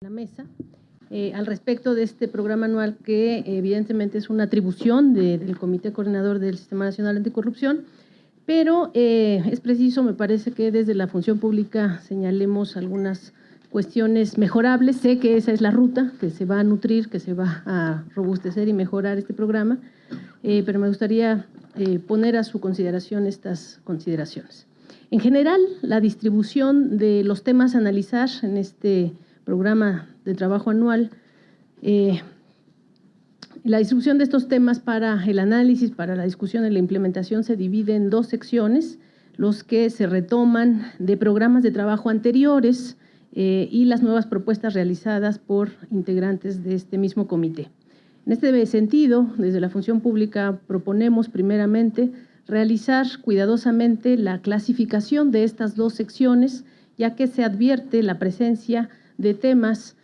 la mesa al respecto de este programa anual que evidentemente es una atribución del Comité Coordinador del Sistema Nacional Anticorrupción, pero es preciso, me parece, que desde la función pública señalemos algunas cuestiones mejorables. Sé que esa es la ruta, que se va a nutrir, que se va a robustecer y mejorar este programa, pero me gustaría poner a su consideración estas consideraciones. En general, la distribución de los temas a analizar en este programa de trabajo anual, la distribución de estos temas para el análisis, para la discusión y la implementación se divide en dos secciones: los que se retoman de programas de trabajo anteriores y las nuevas propuestas realizadas por integrantes de este mismo comité. En este sentido, desde la función pública proponemos primeramente realizar cuidadosamente la clasificación de estas dos secciones, ya que se advierte la presencia de temas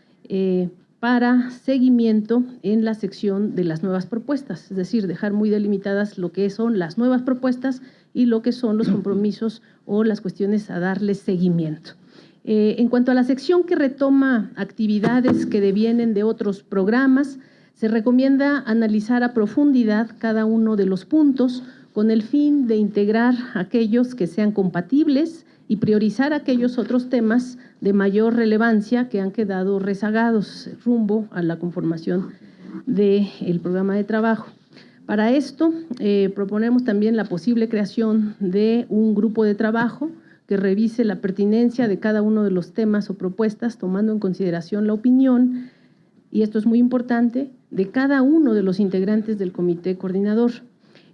para seguimiento en la sección de las nuevas propuestas, es decir, dejar muy delimitadas lo que son las nuevas propuestas y lo que son los compromisos o las cuestiones a darles seguimiento. En cuanto a la sección que retoma actividades que devienen de otros programas, se recomienda analizar a profundidad cada uno de los puntos con el fin de integrar aquellos que sean compatibles y priorizar aquellos otros temas de mayor relevancia que han quedado rezagados rumbo a la conformación del programa de trabajo. Para esto, proponemos también la posible creación de un grupo de trabajo que revise la pertinencia de cada uno de los temas o propuestas, tomando en consideración la opinión, y esto es muy importante, de cada uno de los integrantes del comité coordinador.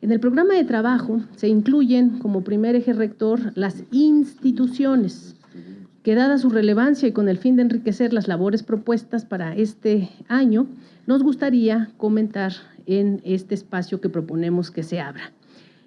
En el programa de trabajo se incluyen como primer eje rector las instituciones, que dada su relevancia y con el fin de enriquecer las labores propuestas para este año, nos gustaría comentar en este espacio que proponemos que se abra.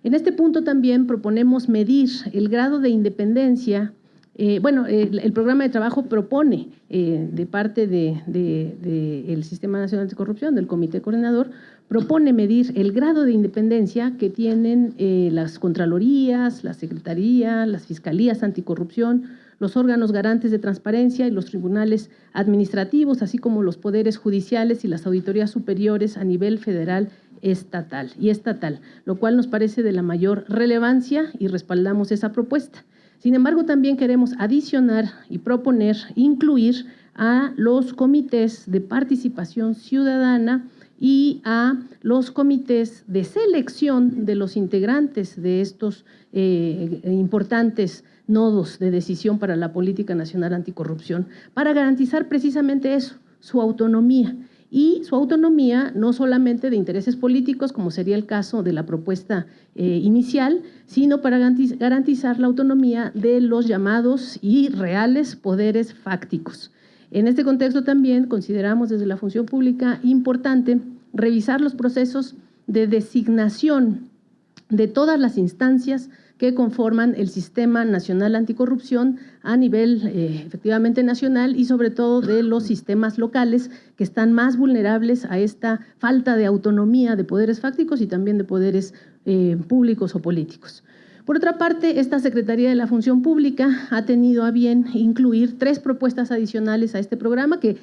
En este punto también proponemos medir el grado de independencia. El programa de trabajo propone de parte del Sistema Nacional Anticorrupción, del Comité Coordinador, propone medir el grado de independencia que tienen las Contralorías, la Secretaría, las Fiscalías Anticorrupción, los órganos garantes de transparencia y los tribunales administrativos, así como los poderes judiciales y las auditorías superiores a nivel federal y estatal, lo cual nos parece de la mayor relevancia y respaldamos esa propuesta. Sin embargo, también queremos adicionar y proponer incluir a los comités de participación ciudadana y a los comités de selección de los integrantes de estos importantes nodos de decisión para la política nacional anticorrupción, para garantizar precisamente eso, su autonomía. Y su autonomía no solamente de intereses políticos, como sería el caso de la propuesta inicial, sino para garantizar la autonomía de los llamados y reales poderes fácticos. En este contexto también consideramos desde la función pública importante revisar los procesos de designación de todas las instancias que conforman el Sistema Nacional Anticorrupción a nivel efectivamente nacional y sobre todo de los sistemas locales que están más vulnerables a esta falta de autonomía de poderes fácticos y también de poderes públicos o políticos. Por otra parte, esta Secretaría de la Función Pública ha tenido a bien incluir 3 propuestas adicionales a este programa que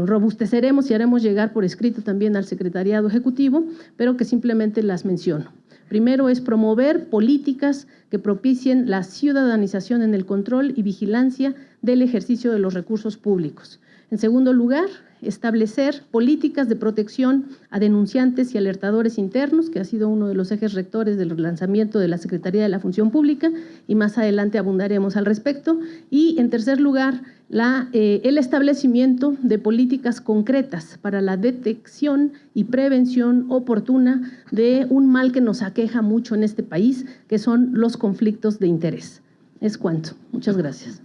robusteceremos y haremos llegar por escrito también al Secretariado Ejecutivo, pero que simplemente las menciono. Primero es promover políticas que propicien la ciudadanización en el control y vigilancia del ejercicio de los recursos públicos. En segundo lugar, establecer políticas de protección a denunciantes y alertadores internos, que ha sido uno de los ejes rectores del lanzamiento de la Secretaría de la Función Pública, y más adelante abundaremos al respecto. Y en tercer lugar, el establecimiento de políticas concretas para la detección y prevención oportuna de un mal que nos aqueja mucho en este país, que son los conflictos de interés. Es cuanto. Muchas gracias.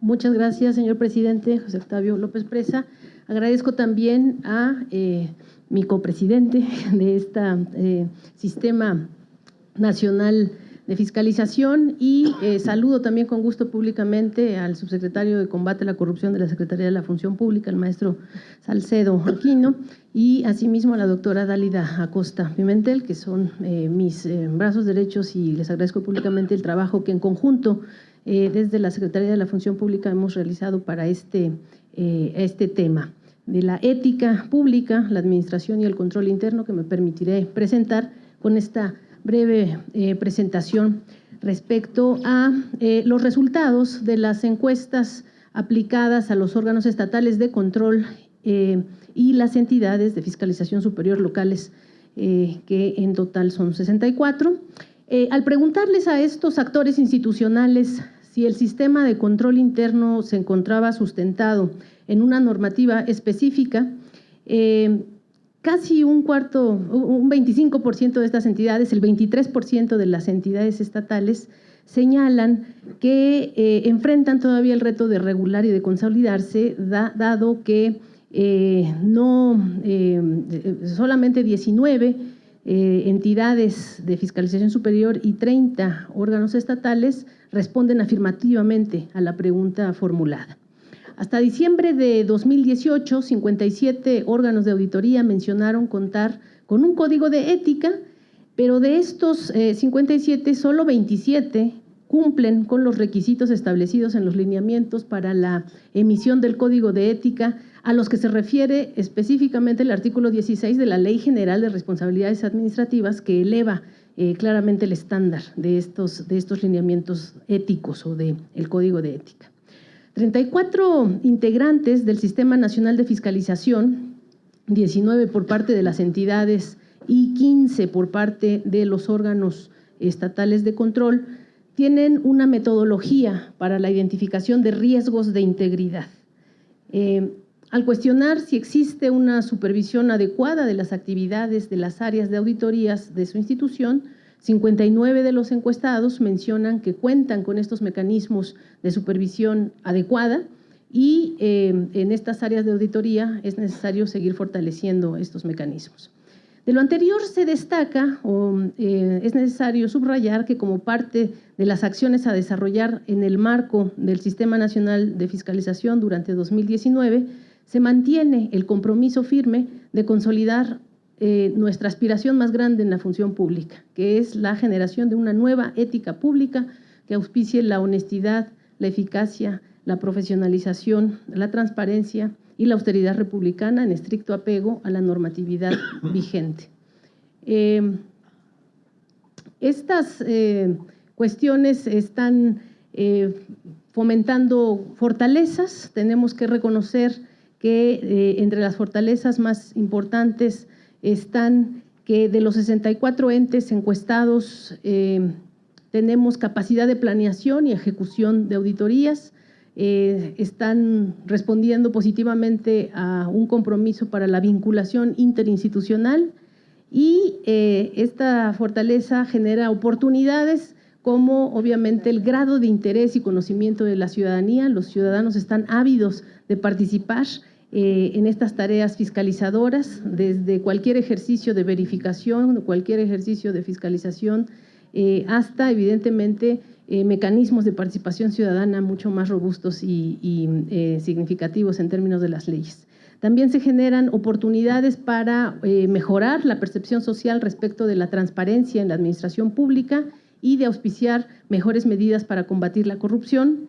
Muchas gracias, señor presidente José Octavio López Presa. Agradezco también a mi copresidente de este Sistema Nacional de Fiscalización y saludo también con gusto públicamente al subsecretario de Combate a la Corrupción de la Secretaría de la Función Pública, el maestro Salcedo Aquino, y asimismo a la doctora Dálida Acosta Pimentel, que son mis brazos derechos, y les agradezco públicamente el trabajo que en conjunto desde la Secretaría de la Función Pública hemos realizado para este tema de la ética pública, la administración y el control interno, que me permitiré presentar con esta breve presentación respecto a los resultados de las encuestas aplicadas a los órganos estatales de control y las entidades de fiscalización superior locales, que en total son 64. Al preguntarles a estos actores institucionales si el sistema de control interno se encontraba sustentado en una normativa específica, casi un 25% de estas entidades, el 23% de las entidades estatales, señalan que enfrentan todavía el reto de regular y de consolidarse, dado que solamente 19 entidades de fiscalización superior y 30 órganos estatales responden afirmativamente a la pregunta formulada. Hasta diciembre de 2018, 57 órganos de auditoría mencionaron contar con un código de ética, pero de estos 57, solo 27 cumplen con los requisitos establecidos en los lineamientos para la emisión del código de ética, a los que se refiere específicamente el artículo 16 de la Ley General de Responsabilidades Administrativas, que eleva claramente el estándar de estos lineamientos éticos o del código de ética. 34 integrantes del Sistema Nacional de Fiscalización, 19 por parte de las entidades y 15 por parte de los órganos estatales de control, tienen una metodología para la identificación de riesgos de integridad. Al cuestionar si existe una supervisión adecuada de las actividades de las áreas de auditorías de su institución, 59 de los encuestados mencionan que cuentan con estos mecanismos de supervisión adecuada y en estas áreas de auditoría es necesario seguir fortaleciendo estos mecanismos. De lo anterior se destaca es necesario subrayar que como parte de las acciones a desarrollar en el marco del Sistema Nacional de Fiscalización durante 2019, se mantiene el compromiso firme de consolidar nuestra aspiración más grande en la función pública, que es la generación de una nueva ética pública que auspicie la honestidad, la eficacia, la profesionalización, la transparencia y la austeridad republicana en estricto apego a la normatividad vigente. Estas cuestiones están fomentando fortalezas. Tenemos que reconocer que entre las fortalezas más importantes están que de los 64 entes encuestados tenemos capacidad de planeación y ejecución de auditorías, están respondiendo positivamente a un compromiso para la vinculación interinstitucional y esta fortaleza genera oportunidades como obviamente el grado de interés y conocimiento de la ciudadanía. Los ciudadanos están ávidos de participar en estas tareas fiscalizadoras, desde cualquier ejercicio de verificación, cualquier ejercicio de fiscalización, hasta evidentemente mecanismos de participación ciudadana mucho más robustos y significativos en términos de las leyes. También se generan oportunidades para mejorar la percepción social respecto de la transparencia en la administración pública y de auspiciar mejores medidas para combatir la corrupción.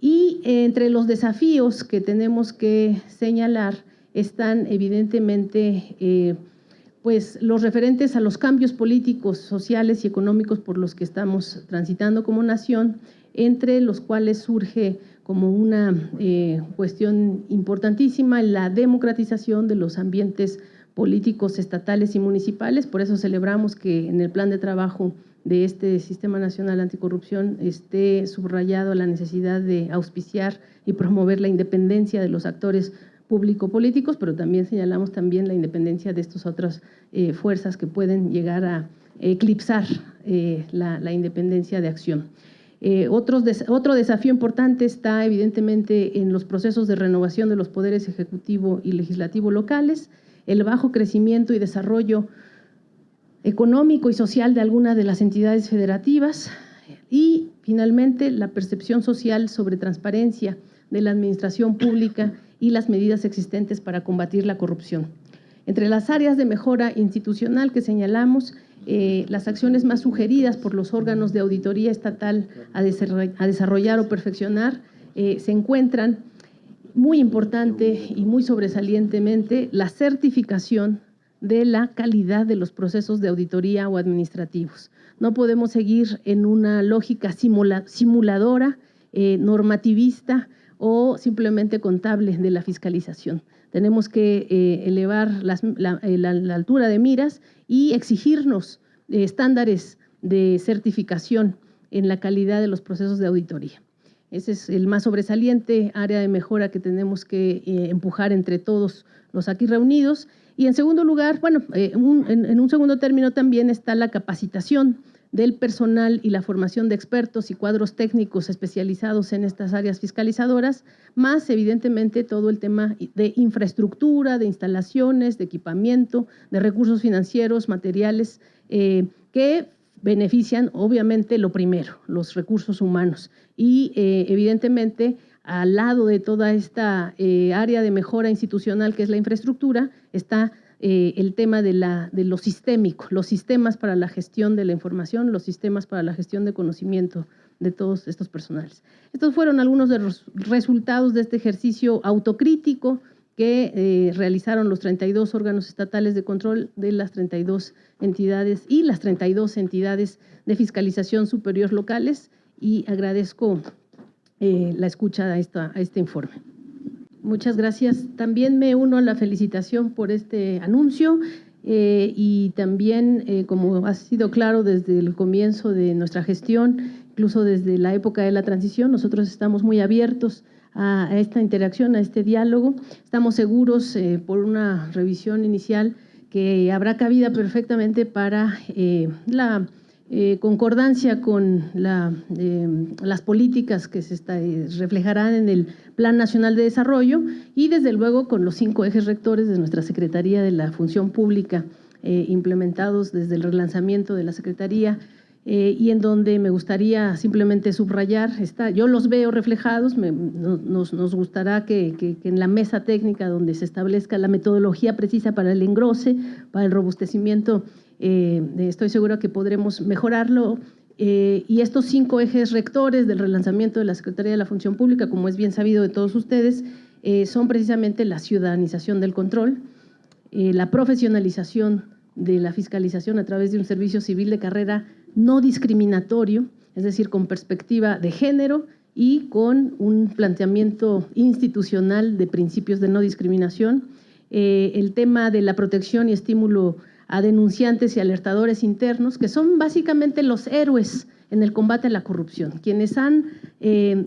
Y entre los desafíos que tenemos que señalar están evidentemente pues los referentes a los cambios políticos, sociales y económicos por los que estamos transitando como nación, entre los cuales surge como una cuestión importantísima la democratización de los ambientes políticos estatales y municipales. Por eso celebramos que en el plan de trabajo de este Sistema Nacional Anticorrupción esté subrayado la necesidad de auspiciar y promover la independencia de los actores público-políticos, pero también señalamos también la independencia de estas otras fuerzas que pueden llegar a eclipsar la independencia de acción. Otro desafío importante está evidentemente en los procesos de renovación de los poderes ejecutivo y legislativo locales, el bajo crecimiento y desarrollo económico y social de algunas de las entidades federativas y finalmente la percepción social sobre transparencia de la administración pública y las medidas existentes para combatir la corrupción. Entre las áreas de mejora institucional que señalamos, las acciones más sugeridas por los órganos de auditoría estatal a desarrollar o perfeccionar se encuentran, muy importante y muy sobresalientemente, la certificación de la calidad de los procesos de auditoría o administrativos. No podemos seguir en una lógica simuladora, normativista o simplemente contable de la fiscalización. Tenemos que elevar la altura de miras y exigirnos estándares de certificación en la calidad de los procesos de auditoría. Ese es el más sobresaliente área de mejora que tenemos que empujar entre todos los aquí reunidos. Y en segundo lugar, bueno, en un segundo término también está la capacitación del personal y la formación de expertos y cuadros técnicos especializados en estas áreas fiscalizadoras, más evidentemente todo el tema de infraestructura, de instalaciones, de equipamiento, de recursos financieros, materiales, que benefician obviamente lo primero, los recursos humanos. Y evidentemente al lado de toda esta área de mejora institucional que es la infraestructura, está el tema de lo sistémico, los sistemas para la gestión de la información, los sistemas para la gestión de conocimiento de todos estos personales. Estos fueron algunos de los resultados de este ejercicio autocrítico que realizaron los 32 órganos estatales de control de las 32 entidades y las 32 entidades de fiscalización superior locales, y agradezco la escucha a este informe. Muchas gracias. También me uno a la felicitación por este anuncio y también, como ha sido claro desde el comienzo de nuestra gestión, incluso desde la época de la transición, nosotros estamos muy abiertos a esta interacción, a este diálogo. Estamos seguros por una revisión inicial que habrá cabida perfectamente para la concordancia con las políticas que se reflejarán en el Plan Nacional de Desarrollo y desde luego con los 5 ejes rectores de nuestra Secretaría de la Función Pública implementados desde el relanzamiento de la Secretaría, y en donde me gustaría simplemente subrayar, yo los veo reflejados, nos gustará que en la mesa técnica donde se establezca la metodología precisa para el engrose, para el robustecimiento, estoy segura que podremos mejorarlo, y estos 5 ejes rectores del relanzamiento de la Secretaría de la Función Pública, como es bien sabido de todos ustedes, son precisamente la ciudadanización del control, la profesionalización de la fiscalización a través de un servicio civil de carrera no discriminatorio, es decir, con perspectiva de género y con un planteamiento institucional de principios de no discriminación, el tema de la protección y estímulo a denunciantes y alertadores internos, que son básicamente los héroes en el combate a la corrupción, quienes han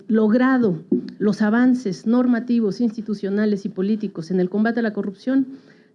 logrado los avances normativos, institucionales y políticos en el combate a la corrupción.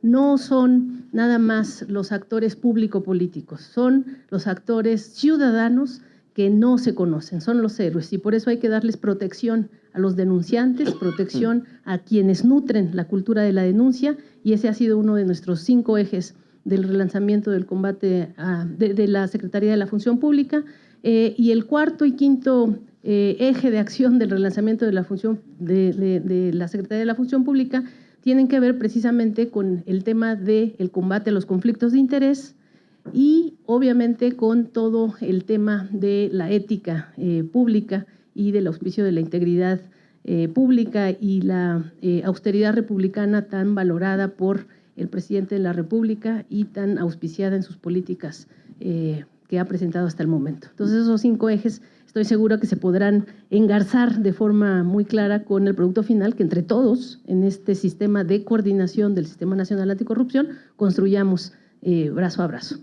No son nada más los actores público-políticos, son los actores ciudadanos que no se conocen, son los héroes, y por eso hay que darles protección a los denunciantes, protección a quienes nutren la cultura de la denuncia, y ese ha sido uno de nuestros 5 ejes del relanzamiento del combate de la Secretaría de la Función Pública, y el cuarto y quinto eje de acción del relanzamiento de la función de la Secretaría de la Función Pública tienen que ver precisamente con el tema del combate a los conflictos de interés y obviamente con todo el tema de la ética pública y del auspicio de la integridad pública y la austeridad republicana tan valorada por el presidente de la República y tan auspiciada en sus políticas que ha presentado hasta el momento. Entonces, esos 5 ejes estoy segura que se podrán engarzar de forma muy clara con el producto final que entre todos en este sistema de coordinación del Sistema Nacional Anticorrupción construyamos brazo a brazo.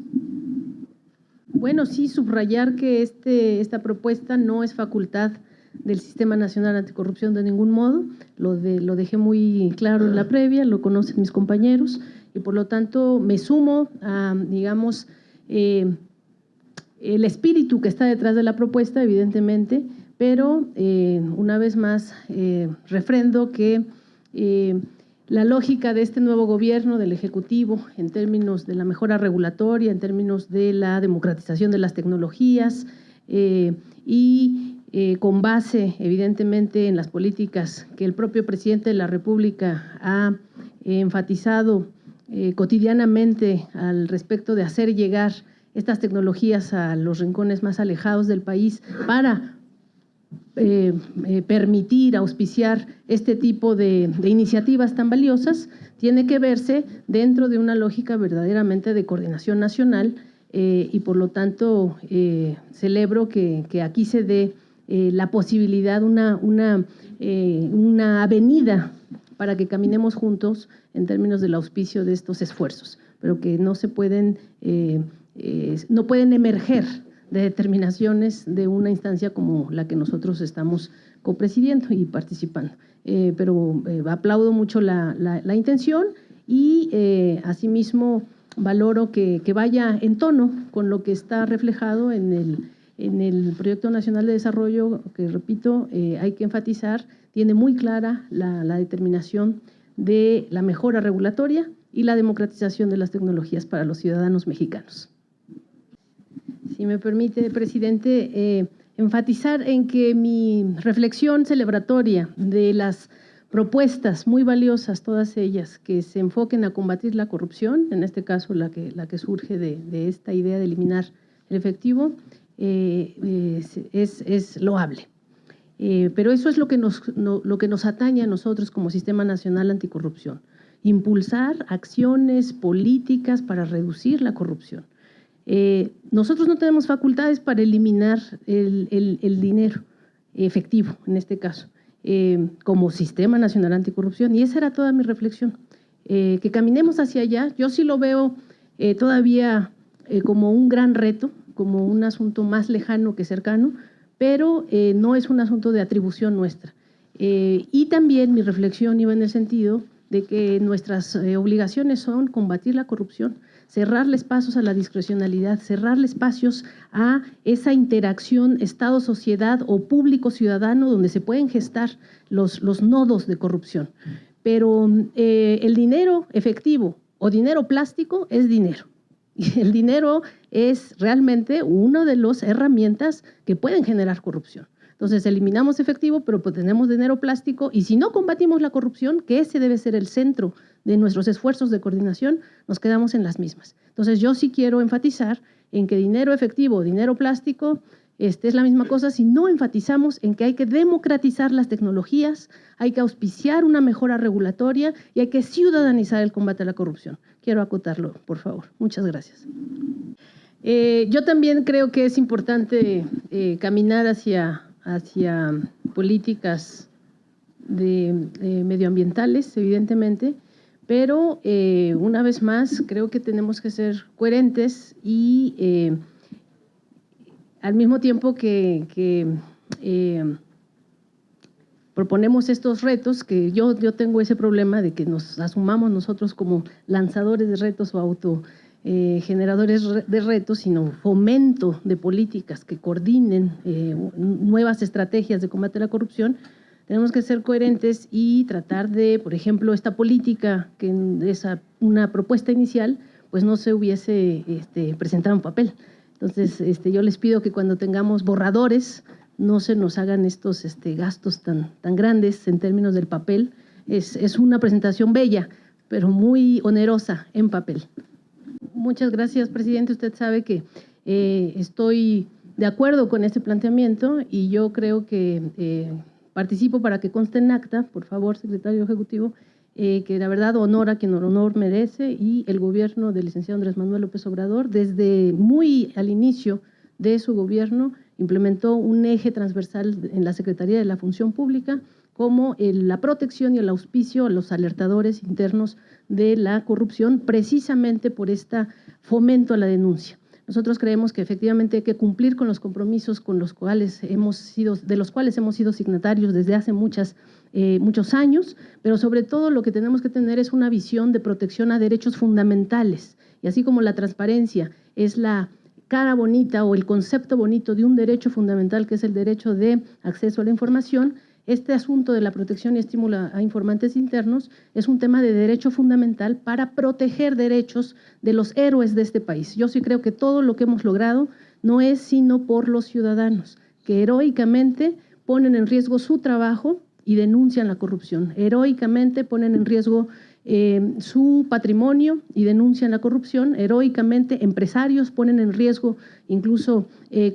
Bueno, sí, subrayar que esta propuesta no es facultad del Sistema Nacional Anticorrupción de ningún modo, lo dejé muy claro en la previa, lo conocen mis compañeros y por lo tanto me sumo a, digamos, el espíritu que está detrás de la propuesta, evidentemente, pero una vez más refrendo que la lógica de este nuevo gobierno, del Ejecutivo, en términos de la mejora regulatoria, en términos de la democratización de las tecnologías y con base, evidentemente, en las políticas que el propio presidente de la República ha enfatizado cotidianamente al respecto de hacer llegar estas tecnologías a los rincones más alejados del país para permitir, auspiciar este tipo de iniciativas tan valiosas, tiene que verse dentro de una lógica verdaderamente de coordinación nacional y por lo tanto celebro que aquí se dé la posibilidad, una avenida para que caminemos juntos en términos del auspicio de estos esfuerzos, pero que no se pueden, no pueden emerger de determinaciones de una instancia como la que nosotros estamos copresidiendo y participando. Pero aplaudo mucho la intención y asimismo valoro que vaya en tono con lo que está reflejado en el Proyecto Nacional de Desarrollo, que repito, hay que enfatizar, tiene muy clara la determinación de la mejora regulatoria y la democratización de las tecnologías para los ciudadanos mexicanos. Si me permite, presidente, enfatizar en que mi reflexión celebratoria de las propuestas muy valiosas, todas ellas, que se enfoquen a combatir la corrupción, en este caso la que surge de esta idea de eliminar el efectivo, es loable. Pero eso es lo que nos atañe a nosotros como Sistema Nacional Anticorrupción, impulsar acciones políticas para reducir la corrupción. Nosotros no tenemos facultades para eliminar el dinero efectivo, en este caso, como Sistema Nacional Anticorrupción, y esa era toda mi reflexión, que caminemos hacia allá. Yo sí lo veo todavía como un gran reto, como un asunto más lejano que cercano, pero no es un asunto de atribución nuestra. Y también mi reflexión iba en el sentido de que nuestras obligaciones son combatir la corrupción, cerrarle espacios a la discrecionalidad, cerrarle espacios a esa interacción Estado-sociedad o público-ciudadano donde se pueden gestar los nodos de corrupción. Pero el dinero efectivo o dinero plástico es dinero. Y el dinero es realmente una de las herramientas que pueden generar corrupción. Entonces, eliminamos efectivo, pero pues tenemos dinero plástico y si no combatimos la corrupción, que ese debe ser el centro de nuestros esfuerzos de coordinación, nos quedamos en las mismas. Entonces, yo sí quiero enfatizar en que dinero efectivo o dinero plástico es la misma cosa si no enfatizamos en que hay que democratizar las tecnologías, hay que auspiciar una mejora regulatoria y hay que ciudadanizar el combate a la corrupción. Quiero acotarlo, por favor. Muchas gracias. Yo también creo que es importante caminar hacia políticas medioambientales, evidentemente, pero una vez más creo que tenemos que ser coherentes y al mismo tiempo que proponemos estos retos, que yo tengo ese problema de que nos asumamos nosotros como lanzadores de retos o generadores de retos, sino fomento de políticas que coordinen nuevas estrategias de combate a la corrupción. Tenemos que ser coherentes y tratar de, por ejemplo, esta política, que es una propuesta inicial, pues no se hubiese presentado en papel. Entonces, yo les pido que cuando tengamos borradores, no se nos hagan estos gastos tan grandes en términos del papel. Es una presentación bella, pero muy onerosa en papel. Muchas gracias, presidente. Usted sabe que estoy de acuerdo con este planteamiento y yo creo que participo para que conste en acta, por favor, secretario ejecutivo, que la verdad honor a quien honor merece y el gobierno del licenciado Andrés Manuel López Obrador, desde muy al inicio de su gobierno, implementó un eje transversal en la Secretaría de la Función Pública como la protección y el auspicio a los alertadores internos de la corrupción, precisamente por este fomento a la denuncia. Nosotros creemos que efectivamente hay que cumplir con los compromisos de los cuales hemos sido signatarios desde hace muchos años, pero sobre todo lo que tenemos que tener es una visión de protección a derechos fundamentales. Y así como la transparencia es la cara bonita o el concepto bonito de un derecho fundamental que es el derecho de acceso a la información, este asunto de la protección y estímulo a informantes internos es un tema de derecho fundamental para proteger derechos de los héroes de este país. Yo sí creo que todo lo que hemos logrado no es sino por los ciudadanos, que heroicamente ponen en riesgo su trabajo y denuncian la corrupción, heroicamente ponen en riesgo su patrimonio y denuncian la corrupción heroicamente. Empresarios ponen en riesgo incluso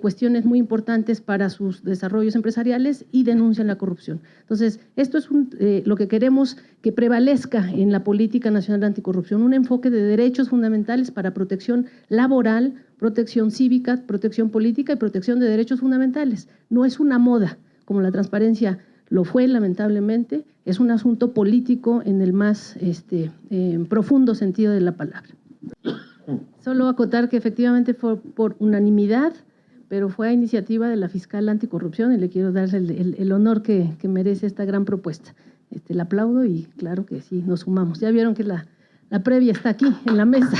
cuestiones muy importantes para sus desarrollos empresariales y denuncian la corrupción. Entonces, esto es lo que queremos que prevalezca en la política nacional anticorrupción, un enfoque de derechos fundamentales para protección laboral, protección cívica, protección política y protección de derechos fundamentales. No es una moda, como la transparencia lo fue lamentablemente, es un asunto político en el más profundo sentido de la palabra. Solo acotar que efectivamente fue por unanimidad, pero fue a iniciativa de la fiscal anticorrupción y le quiero dar el honor que merece esta gran propuesta. La aplaudo y claro que sí, nos sumamos. Ya vieron que la previa está aquí en la mesa.